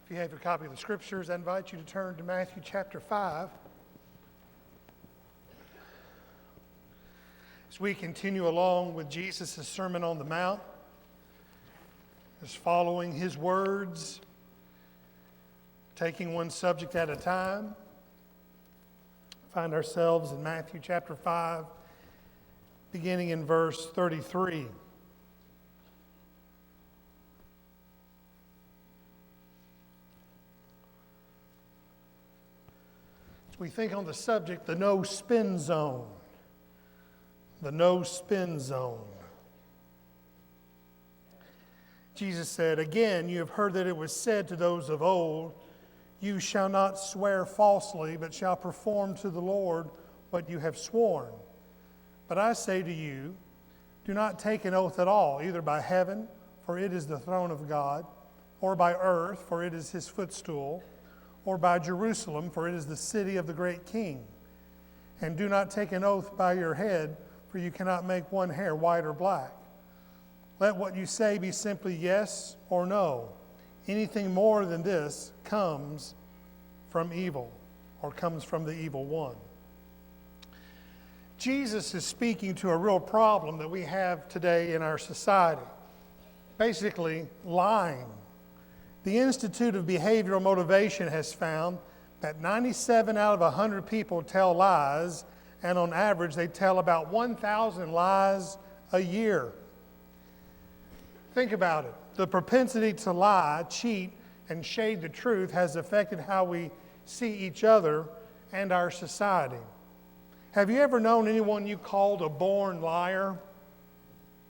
If you have your copy of the Scriptures, I invite you to turn to Matthew chapter 5. As we continue along with Jesus' Sermon on the Mount, just following his words, taking one subject at a time, find ourselves in Matthew chapter 5, beginning in verse 33. We think on the subject, the no spin zone. The no spin zone. Jesus said, "Again, you have heard that it was said to those of old, you shall not swear falsely, but shall perform to the Lord what you have sworn. But I say to you, do not take an oath at all, either by heaven, for it is the throne of God, or by earth, for it is his footstool, or by Jerusalem, for it is the city of the great king. And do not take an oath by your head, for you cannot make one hair white or black. Let what you say be simply yes or no. Anything more than this comes from evil, or comes from the evil one." Jesus is speaking to a real problem that we have today in our society. Basically, lying. The Institute of Behavioral Motivation has found that 97 out of 100 people tell lies, and on average they tell about 1,000 lies a year. Think about it. The propensity to lie, cheat, and shade the truth has affected how we see each other and our society. Have you ever known anyone you called a born liar?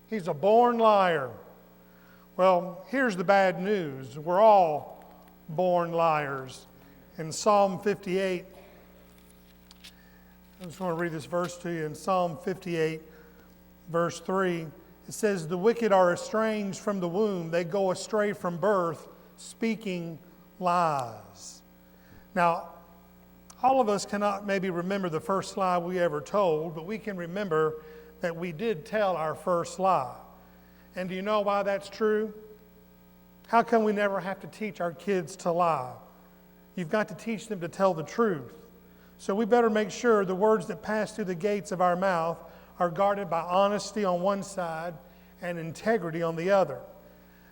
He's a born liar. Well, here's the bad news. We're all born liars. In Psalm 58, I just want to read this verse to you. In Psalm 58, verse 3, it says, "The wicked are estranged from the womb. They go astray from birth, speaking lies." Now, all of us cannot maybe remember the first lie we ever told, but we can remember that we did tell our first lie. And do you know why that's true? How come we never have to teach our kids to lie? You've got to teach them to tell the truth. So we better make sure the words that pass through the gates of our mouth are guarded by honesty on one side and integrity on the other.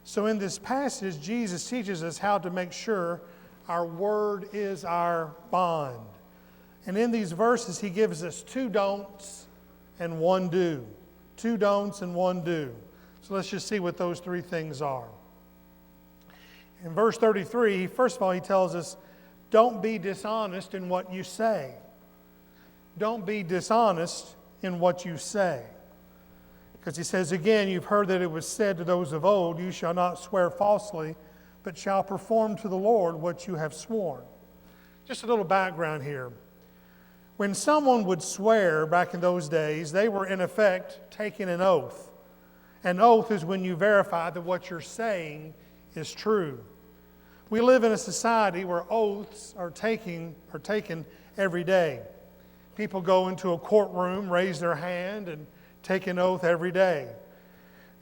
So in this passage, Jesus teaches us how to make sure our word is our bond. And in these verses, he gives us 2 don'ts and 1 do. 2 don'ts and 1 do. So let's just see what those 3 things are. In verse 33, first of all, he tells us, don't be dishonest in what you say. Don't be dishonest in what you say. Because he says, again, you've heard that it was said to those of old, you shall not swear falsely, but shall perform to the Lord what you have sworn. Just a little background here. When someone would swear back in those days, they were in effect taking an oath. An oath is when you verify that what you're saying is true. We live in a society where oaths are taken every day. People go into a courtroom, raise their hand, and take an oath every day.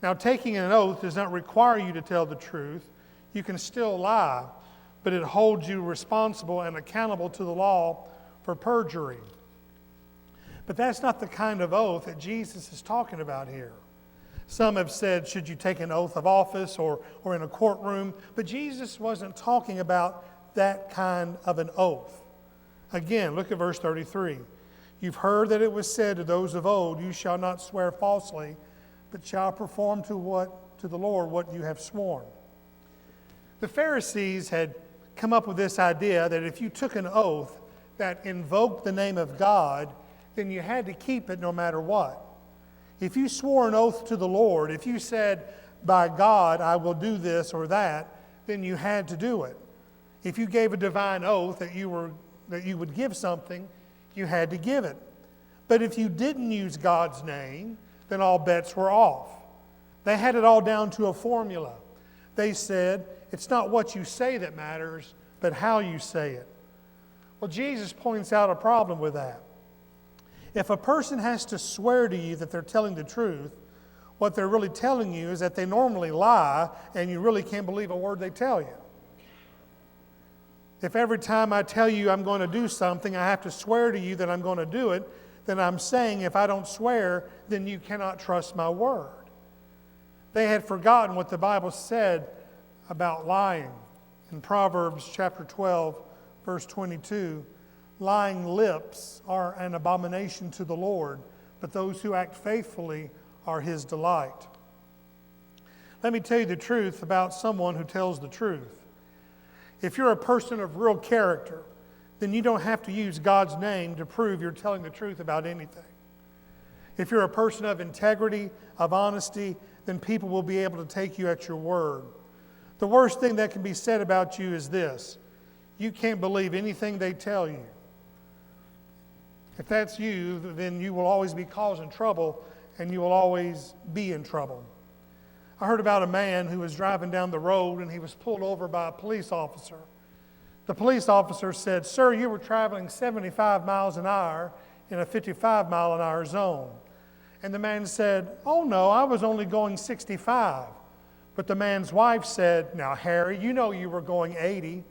Now, taking an oath does not require you to tell the truth. You can still lie, but it holds you responsible and accountable to the law for perjury. But that's not the kind of oath that Jesus is talking about here. Some have said, should you take an oath of office or in a courtroom? But Jesus wasn't talking about that kind of an oath. Again, look at verse 33. You've heard that it was said to those of old, you shall not swear falsely, but shall perform to the Lord what you have sworn. The Pharisees had come up with this idea that if you took an oath that invoked the name of God, then you had to keep it no matter what. If you swore an oath to the Lord, if you said, by God, I will do this or that, then you had to do it. If you gave a divine oath that you would give something, you had to give it. But if you didn't use God's name, then all bets were off. They had it all down to a formula. They said, it's not what you say that matters, but how you say it. Well, Jesus points out a problem with that. If a person has to swear to you that they're telling the truth, what they're really telling you is that they normally lie and you really can't believe a word they tell you. If every time I tell you I'm going to do something, I have to swear to you that I'm going to do it, then I'm saying if I don't swear, then you cannot trust my word. They had forgotten what the Bible said about lying. In Proverbs chapter 12, verse 22, lying lips are an abomination to the Lord, but those who act faithfully are His delight. Let me tell you the truth about someone who tells the truth. If you're a person of real character, then you don't have to use God's name to prove you're telling the truth about anything. If you're a person of integrity, of honesty, then people will be able to take you at your word. The worst thing that can be said about you is this: you can't believe anything they tell you. If that's you, then you will always be causing trouble and you will always be in trouble. I heard about a man who was driving down the road and he was pulled over by a police officer. The police officer said, "Sir, you were traveling 75 miles an hour in a 55-mile-an-hour zone." And the man said, "Oh no, I was only going 65. But the man's wife said, "Now, Harry, you know you were going 80.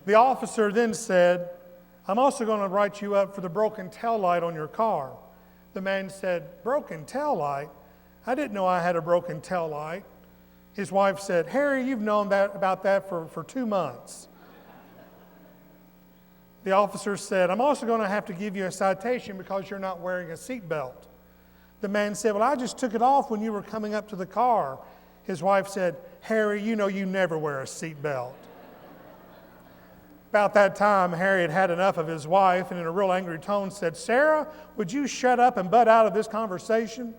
The officer then said, "I'm also going to write you up for the broken tail light on your car." The man said, "Broken tail light? I didn't know I had a broken tail light." His wife said, "Harry, you've known about that for 2 months. The officer said, "I'm also going to have to give you a citation because you're not wearing a seatbelt." The man said, "Well, I just took it off when you were coming up to the car." His wife said, "Harry, you know you never wear a seatbelt." About that time, Harry had enough of his wife and in a real angry tone said, "Sarah, would you shut up and butt out of this conversation?"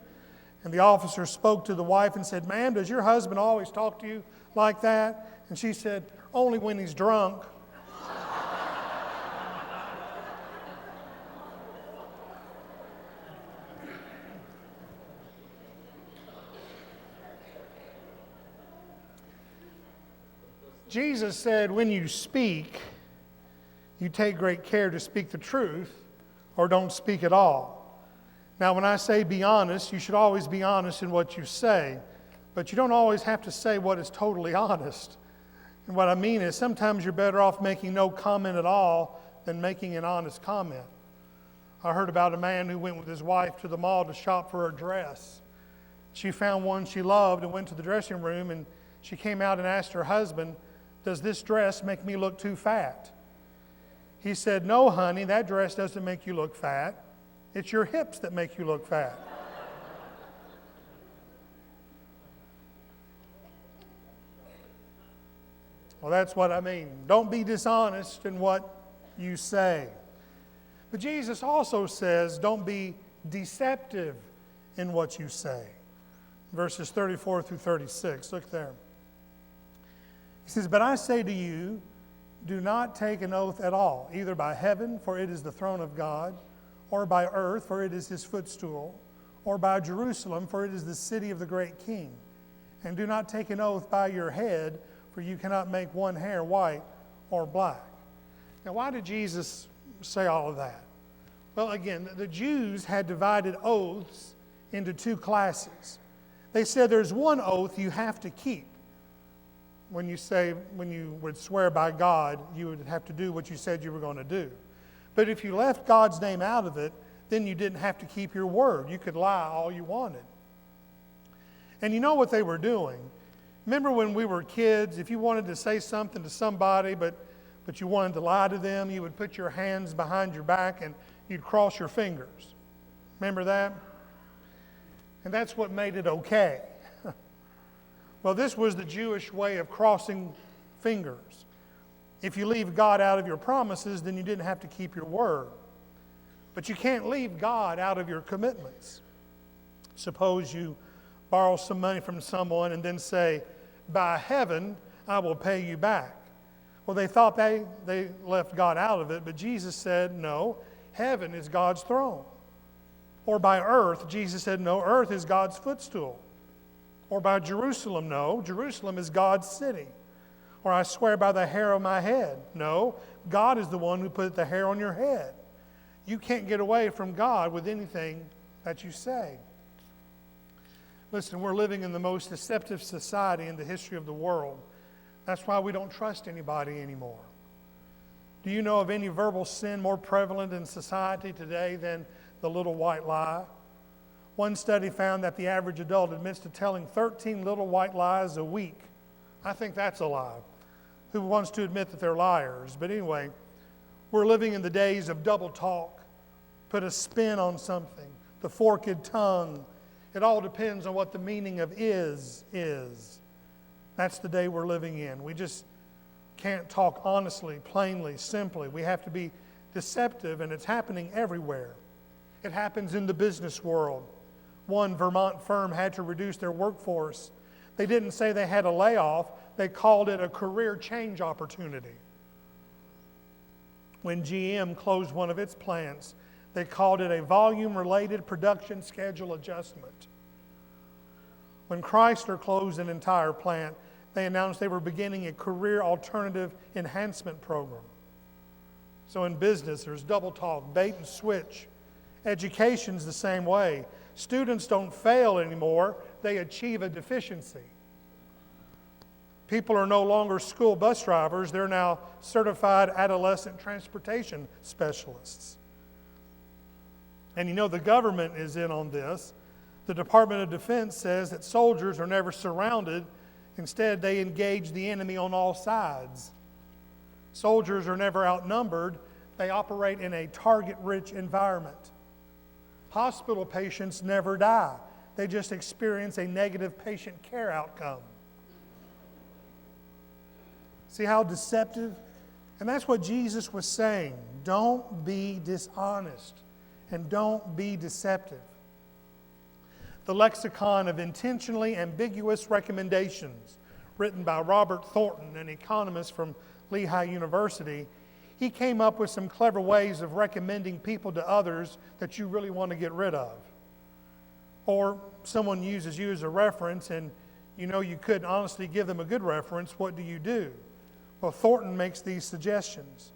And the officer spoke to the wife and said, "Ma'am, does your husband always talk to you like that?" And she said, "Only when he's drunk." Jesus said, when you speak, you take great care to speak the truth or don't speak at all. Now, when I say be honest, you should always be honest in what you say, but you don't always have to say what is totally honest. And what I mean is sometimes you're better off making no comment at all than making an honest comment. I heard about a man who went with his wife to the mall to shop for a dress. She found one she loved and went to the dressing room, and she came out and asked her husband, "Does this dress make me look too fat?" He said, "No, honey, that dress doesn't make you look fat. It's your hips that make you look fat." Well, that's what I mean. Don't be dishonest in what you say. But Jesus also says, don't be deceptive in what you say. Verses 34 through 36. Look there. He says, "But I say to you, do not take an oath at all, either by heaven, for it is the throne of God, or by earth, for it is His footstool, or by Jerusalem, for it is the city of the great King. And do not take an oath by your head, for you cannot make one hair white or black." Now, why did Jesus say all of that? Well, again, the Jews had divided oaths into 2 classes. They said there's one oath you have to keep. When you would swear by God, you would have to do what you said you were going to do. But if you left God's name out of it, then you didn't have to keep your word. You could lie all you wanted. And you know what they were doing? Remember when we were kids, if you wanted to say something to somebody, but you wanted to lie to them, you would put your hands behind your back and you'd cross your fingers. Remember that? And that's what made it okay. Well, this was the Jewish way of crossing fingers. If you leave God out of your promises, then you didn't have to keep your word. But you can't leave God out of your commitments. Suppose you borrow some money from someone and then say, "By heaven, I will pay you back." Well, they thought they left God out of it, but Jesus said, no, heaven is God's throne. Or by earth, Jesus said, no, earth is God's footstool. Or by Jerusalem, no, Jerusalem is God's city. Or I swear by the hair of my head. No, God is the one who put the hair on your head. You can't get away from God with anything that you say. Listen, we're living in the most deceptive society in the history of the world. That's why we don't trust anybody anymore. Do you know of any verbal sin more prevalent in society today than the little white lie? One study found that the average adult admits to telling 13 little white lies a week. I think that's a lie. Who wants to admit that they're liars? But anyway, we're living in the days of double talk. Put a spin on something. The forked tongue. It all depends on what the meaning of is. That's the day we're living in. We just can't talk honestly, plainly, simply. We have to be deceptive, and it's happening everywhere. It happens in the business world. One Vermont firm had to reduce their workforce. They didn't say they had a layoff. They called it a career change opportunity. When GM closed one of its plants, they called it a volume-related production schedule adjustment. When Chrysler closed an entire plant, they announced they were beginning a career alternative enhancement program. So in business, there's double talk, bait and switch. Education's the same way. Students don't fail anymore, they achieve a deficiency. People are no longer school bus drivers, they're now certified adolescent transportation specialists. And you know the government is in on this. The Department of Defense says that soldiers are never surrounded. Instead, they engage the enemy on all sides. Soldiers are never outnumbered. They operate in a target-rich environment. Hospital patients never die. They just experience a negative patient care outcome. See how deceptive? And that's what Jesus was saying. Don't be dishonest and don't be deceptive. The Lexicon of Intentionally Ambiguous Recommendations, written by Robert Thornton, an economist from Lehigh University, he came up with some clever ways of recommending people to others that you really want to get rid of. Or someone uses you as a reference and you know you couldn't honestly give them a good reference. What do you do? Well, Thornton makes these suggestions.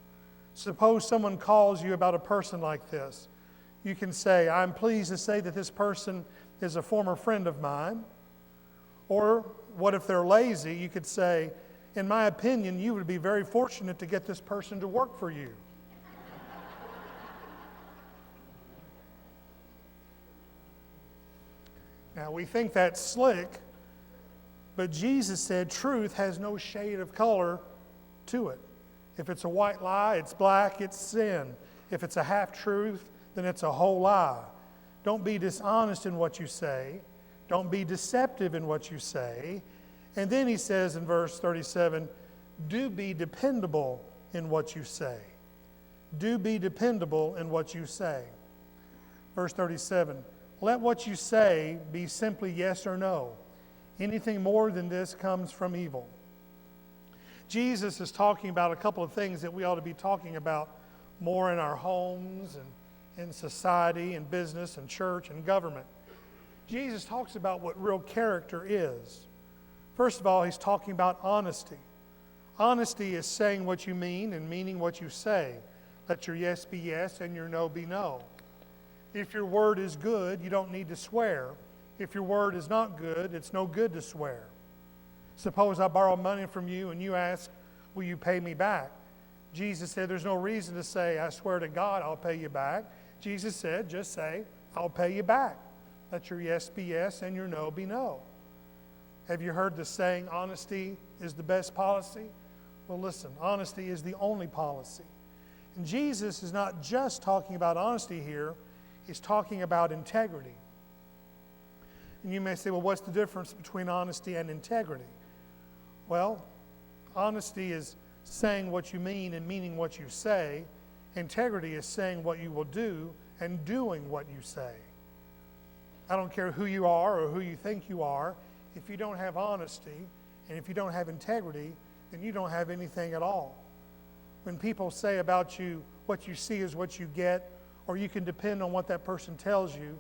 Suppose someone calls you about a person like this. You can say, I'm pleased to say that this person is a former friend of mine. Or what if they're lazy? You could say, in my opinion, you would be very fortunate to get this person to work for you. Now, we think that's slick, but Jesus said truth has no shade of color to it. If it's a white lie, it's black, it's sin. If it's a half-truth, then it's a whole lie. Don't be dishonest in what you say. Don't be deceptive in what you say. And then he says in verse 37, do be dependable in what you say. Do be dependable in what you say. Verse 37, let what you say be simply yes or no. Anything more than this comes from evil. Jesus is talking about a couple of things that we ought to be talking about more in our homes and in society and business and church and government. Jesus talks about what real character is. First of all, he's talking about honesty. Honesty is saying what you mean and meaning what you say. Let your yes be yes and your no be no. If your word is good, you don't need to swear. If your word is not good, it's no good to swear. Suppose I borrow money from you and you ask, will you pay me back? Jesus said there's no reason to say, I swear to God I'll pay you back. Jesus said, just say, I'll pay you back. Let your yes be yes and your no be no. Have you heard the saying, honesty is the best policy? Well, listen, honesty is the only policy. And Jesus is not just talking about honesty here, he's talking about integrity. And you may say, well, what's the difference between honesty and integrity? Well, honesty is saying what you mean and meaning what you say. Integrity is saying what you will do and doing what you say. I don't care who you are or who you think you are. If you don't have honesty and if you don't have integrity, then you don't have anything at all. When people say about you, what you see is what you get, or you can depend on what that person tells you,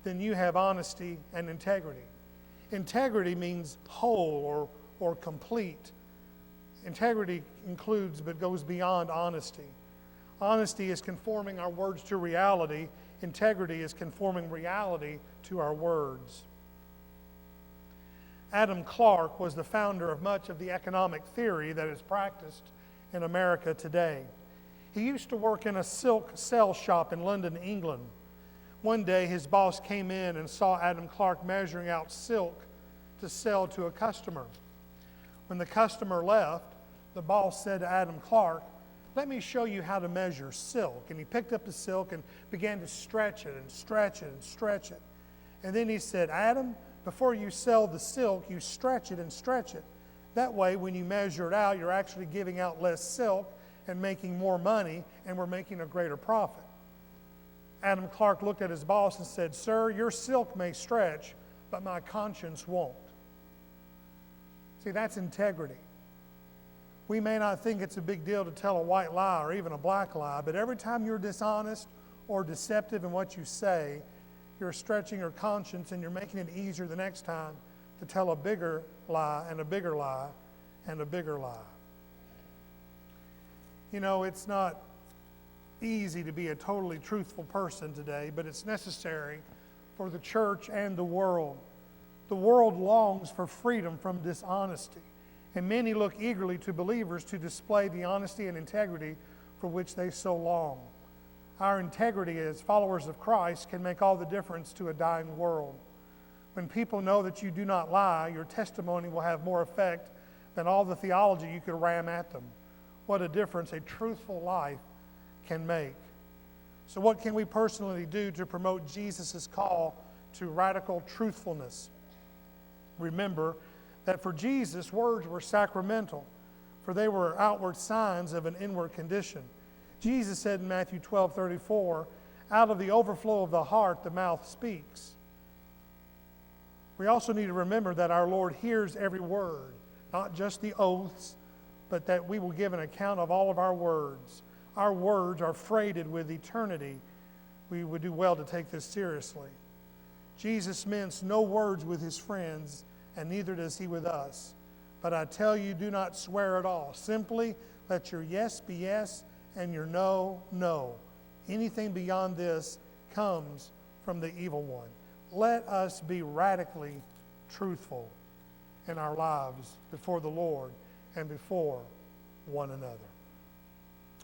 then you have honesty and integrity. Integrity means whole or complete. Integrity includes but goes beyond honesty. Honesty is conforming our words to reality. Integrity is conforming reality to our words. Adam Clark was the founder of much of the economic theory that is practiced in America today. He used to work in a silk sell shop in London, England. One day his boss came in and saw Adam Clark measuring out silk to sell to a customer. When the customer left, the boss said to Adam Clark, "Let me show you how to measure silk." And he picked up the silk and began to stretch it and stretch it and stretch it. And then he said, "Adam, before you sell the silk, you stretch it and stretch it. That way, when you measure it out, you're actually giving out less silk and making more money, and we're making a greater profit." Adam Clark looked at his boss and said, "Sir, your silk may stretch, but my conscience won't." See, that's integrity. We may not think it's a big deal to tell a white lie or even a black lie, but every time you're dishonest or deceptive in what you say, you're stretching your conscience and you're making it easier the next time to tell a bigger lie and a bigger lie and a bigger lie. You know, it's not easy to be a totally truthful person today, but it's necessary for the church and the world. The world longs for freedom from dishonesty, and many look eagerly to believers to display the honesty and integrity for which they so long. Our integrity as followers of Christ can make all the difference to a dying world. When people know that you do not lie, your testimony will have more effect than all the theology you could ram at them. What a difference a truthful life can make. So what can we personally do to promote Jesus' call to radical truthfulness? Remember that for Jesus, words were sacramental, for they were outward signs of an inward condition. Jesus said in Matthew 12:34, "Out of the overflow of the heart, the mouth speaks." We also need to remember that our Lord hears every word, not just the oaths, but that we will give an account of all of our words. Our words are freighted with eternity. We would do well to take this seriously. Jesus minced no words with his friends, and neither does he with us. But I tell you, do not swear at all. Simply let your yes be yes and your no, no. Anything beyond this comes from the evil one. Let us be radically truthful in our lives before the Lord and before one another.